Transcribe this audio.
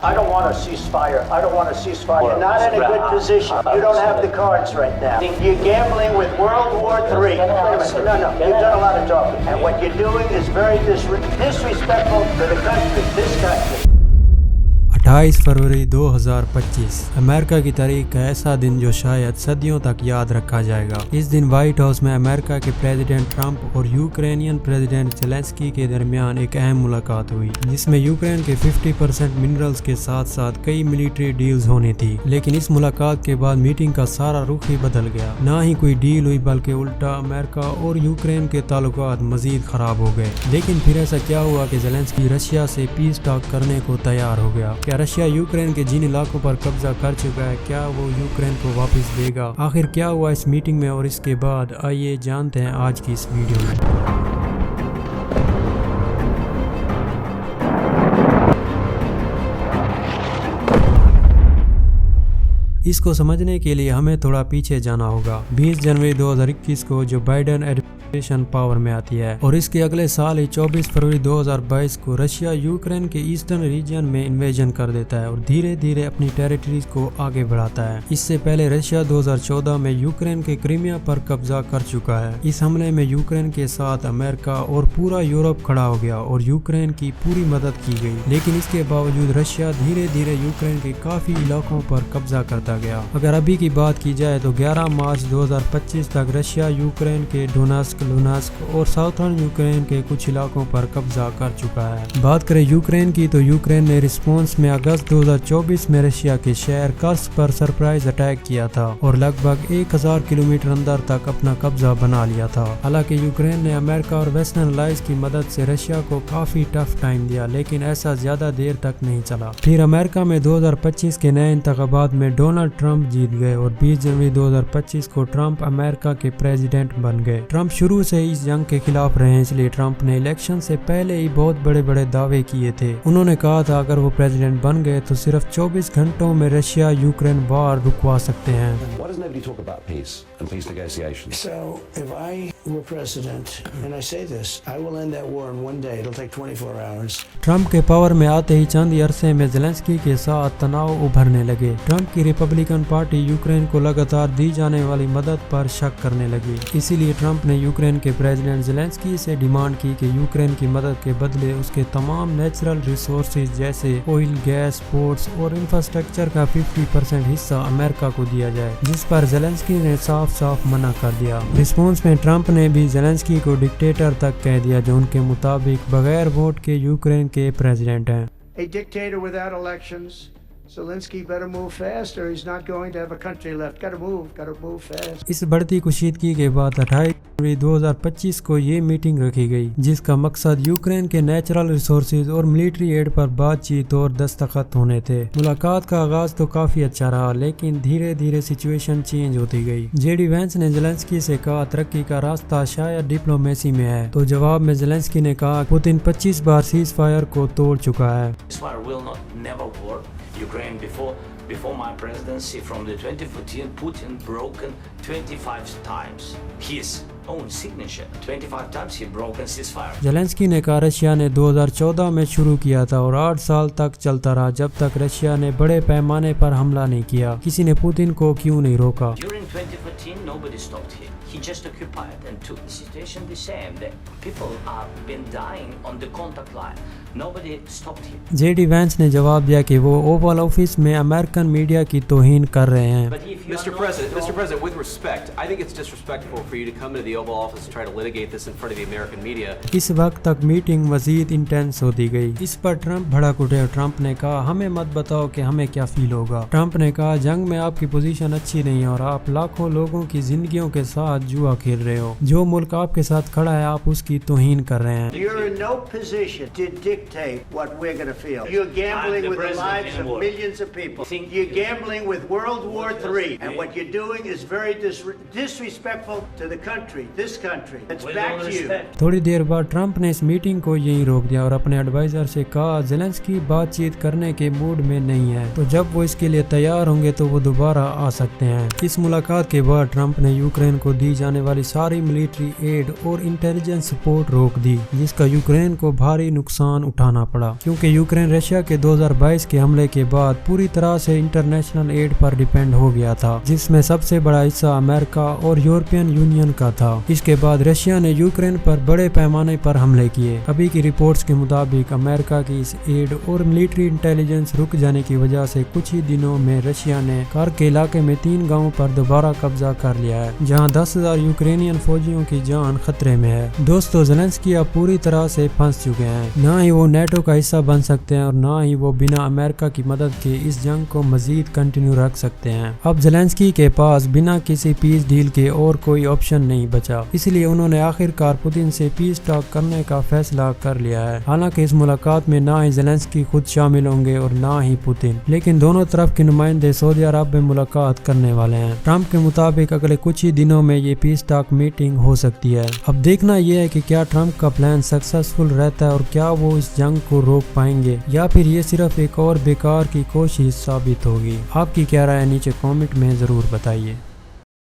I don't want a ceasefire. I don't want a ceasefire. You're not in a good position. You don't have the cards right now. You're gambling with World War III. Wait a minute. No. You've done a lot of talking. And what you're doing is very disrespectful to the country, this country. 28 February 2025 America की तारीख का ऐसा दिन जो शायद सदियों तक याद रखा जाएगा। इस दिन व्हाइट हाउस में अमेरिका के प्रेसिडेंट ट्रंप और यूक्रेनियन प्रेसिडेंट जेलेंस्की के दरमियान एक अहम मुलाकात हुई, जिसमें यूक्रेन के 50% मिनरल्स के साथ साथ कई मिलिट्री डील्स होनी थी। लेकिन इस मुलाकात के बाद मीटिंग का सारा रुख ही बदल गया। ना ही कोई डील हुई बल्कि उल्टा अमेरिका और यूक्रेन के ताल्लुकात मजीद खराब हो गए। लेकिन फिर ऐसा क्या हुआ कि जेलेंस्की रशिया से पीस टॉक करने को तैयार हो गया। क्या रशिया यूक्रेन के जिन इलाकों पर कब्जा कर चुका है, क्या वो यूक्रेन को वापस देगा? आखिर क्या हुआ इस मीटिंग में और इसके बाद, आइए जानते हैं आज की इस वीडियो में। इसको समझने के लिए हमें थोड़ा पीछे जाना होगा। 20 जनवरी 2021 को जो बाइडेन एडमिनिस्ट्रेशन पावर में आती है और इसके अगले साल ही 24 फरवरी 2022 को रशिया यूक्रेन के ईस्टर्न रीजन में इन्वेजन कर देता है और धीरे धीरे अपनी टेरिटरीज को आगे बढ़ाता है। इससे पहले रशिया 2014 में यूक्रेन के क्रीमिया पर कब्जा कर चुका है। इस हमले में यूक्रेन के साथ अमेरिका और पूरा यूरोप खड़ा हो गया और यूक्रेन की पूरी मदद की गई। लेकिन इसके बावजूद रशिया धीरे धीरे यूक्रेन के काफी इलाकों पर कब्जा करता गया। अगर अभी की बात की जाए तो 11 मार्च 2025 तक रशिया यूक्रेन के डोनेट्स्क, लुहांस्क और साउथर्न यूक्रेन के कुछ इलाकों पर कब्जा कर चुका है। बात करें यूक्रेन की तो यूक्रेन ने रिस्पॉन्स में अगस्त 2024 में रशिया के शहर कर्स्क पर सरप्राइज अटैक किया था और लगभग 1000 किलोमीटर अंदर तक अपना कब्जा बना लिया था। हालांकि यूक्रेन ने अमेरिका और वेस्टर्न अलाइज की मदद से रशिया को काफी टफ टाइम दिया, लेकिन ऐसा ज्यादा देर तक नहीं चला। फिर अमेरिका में 2025 के नए इंतखाबात में डोनाल्ड ट्रंप जीत गए और 20 जनवरी 2025 को ट्रंप अमेरिका के प्रेसिडेंट बन गए। ट्रंप शुरू से इस जंग के खिलाफ रहे, इसलिए ट्रंप ने इलेक्शन से पहले ही बहुत बड़े बड़े दावे किए थे। उन्होंने कहा था अगर वो प्रेसिडेंट बन गए तो सिर्फ 24 घंटों में रशिया यूक्रेन वॉर रुकवा सकते हैं। ट्रंप के पावर में आते ही चंद अरसे में जेलेंस्की के साथ तनाव उभरने लगे। ट्रंप की रिपब्लिकन पार्टी यूक्रेन को लगातार दी जाने वाली मदद पर शक करने लगी। इसीलिए ट्रंप ने यूक्रेन के प्रेसिडेंट जेलेंस्की से डिमांड की कि यूक्रेन की मदद के बदले उसके तमाम नेचुरल रिसोर्सेज जैसे ऑयल, गैस, पोर्ट्स और इंफ्रास्ट्रक्चर का 50% हिस्सा अमेरिका को दिया जाए, जिस पर जेलेंस्की ने साफ साफ मना कर दिया। रिस्पॉन्स में ट्रंप ने भी जेलेंस्की को डिक्टेटर तक कह दिया, जो उनके मुताबिक बगैर वोट के यूक्रेन के प्रेसिडेंट हैं। A dictator without elections. Zelensky better move fast or he's not going to have a country left. Gotta move fast. इस बढ़ती कुशीदगी के बाद 28 जनवरी 2025 को ये मीटिंग रखी गई, जिसका मकसद यूक्रेन के नेचुरल रिसोर्सेज और मिलिट्री एड पर बातचीत और दस्तखत होने थे। मुलाकात का आगाज तो काफी अच्छा रहा, लेकिन धीरे धीरे सिचुएशन चेंज होती गई। जेडी वेंस ने जेलेंस्की से कहा तरक्की का रास्ता शायद डिप्लोमेसी में है, तो जवाब में जेलेंस्की ने कहा पुतिन 25 बार सीज फायर को तोड़ चुका है। Ukraine before my presidency from the 2014 Putin broken 25 times his own signature 25 times he broken ceasefire. Zelensky ने कहा रशिया ने 2014 में शुरू किया था और 8 साल तक चलता रहा, जब तक रशिया ने बड़े पैमाने पर हमला नहीं किया। किसी ने पुतिन को क्यों नहीं रोका? During 2014 nobody stopped him. He just occupied and took the situation the same. The people have been dying on the contact line. Nobody stopped him. JD Vance ने जवाब दिया कि वो ओवल ऑफिस में अमेरिकन मीडिया की तौहीन कर रहे हैं। Mr. President, with respect, I think it's disrespectful for you to come into the Oval Office and try to litigate this in front of the American media. इस वक्त तक meeting मजीद intense होती गई। इस पर ट्रंप भड़क उठे और ट्रंप ने कहा हमें मत बताओ कि हमें क्या फील होगा। ट्रंप ने कहा जंग में आपकी पोजीशन अच्छी नहीं है और आप लाखों लोगों की जिंदगियों के साथ जुआ खेल रहे हो। जो मुल्क आपके साथ खड़ा है आप उसकी तौहीन कर रहे हैं। You're in no position to dictate what we're going to feel. You're gambling with the lives of millions of people. You're gambling with World War III. And what you're doing is very disrespectful to the country, this country. It's back to you. थोड़ी देर बाद Trump ने इस meeting को यहीं रोक दिया और अपने एडवाइजर से कहा ज़ेलेंस्की बातचीत करने के मूड में नहीं है, तो जब वो इसके लिए तैयार होंगे तो वो दोबारा आ सकते हैं। इस मुलाकात के बाद ट्रंप ने यूक्रेन को दी जाने वाली सारी मिलिट्री एड और इंटेलिजेंस सपोर्ट रोक दी, जिसका यूक्रेन को भारी नुकसान उठाना पड़ा, क्योंकि यूक्रेन रशिया के 2022 के हमले के बाद पूरी तरह से इंटरनेशनल एड पर डिपेंड हो गया था, जिसमें सबसे बड़ा हिस्सा अमेरिका और यूरोपियन यूनियन का था। इसके बाद रशिया ने यूक्रेन पर बड़े पैमाने पर हमले किए। अभी की रिपोर्ट्स के मुताबिक अमेरिका की इस एड और मिलिट्री इंटेलिजेंस रुक जाने की वजह से कुछ ही दिनों में रशिया ने कार्क के इलाके में 3 गांवों पर दोबारा कब्जा कर लिया है, जहां 10,000 यूक्रेनियन फौजियों की जान खतरे में है। दोस्तों, ज़ेलेंस्की अब पूरी तरह से फंस चुके हैं। ना ही वो नेटो का हिस्सा बन सकते हैं और ना ही वो बिना अमेरिका की मदद के इस जंग को मजीद कंटिन्यू रख सकते हैं। अब ज़ेलेंस्की के पास बिना किसी पीस डील के और कोई ऑप्शन नहीं बचा, इसलिए उन्होंने आखिरकार पुतिन से पीस टॉक करने का फैसला कर लिया है। हालांकि इस मुलाकात में ना ही ज़ेलेंस्की खुद शामिल होंगे और ना ही पुतिन, लेकिन दोनों तरफ के नुमाइंदे सऊदी अरब में मुलाकात करने वाले हैं। ट्रंप के मुताबिक अगले कुछ ही दिनों में ये पीस टॉक मीटिंग हो सकती है। अब देखना यह है कि क्या ट्रंप का प्लान सक्सेसफुल रहता है और क्या वो इस जंग को रोक पाएंगे, या फिर ये सिर्फ एक और बेकार की कोशिश साबित होगी। आपकी क्या राय है नीचे कमेंट में जरूर बताइए।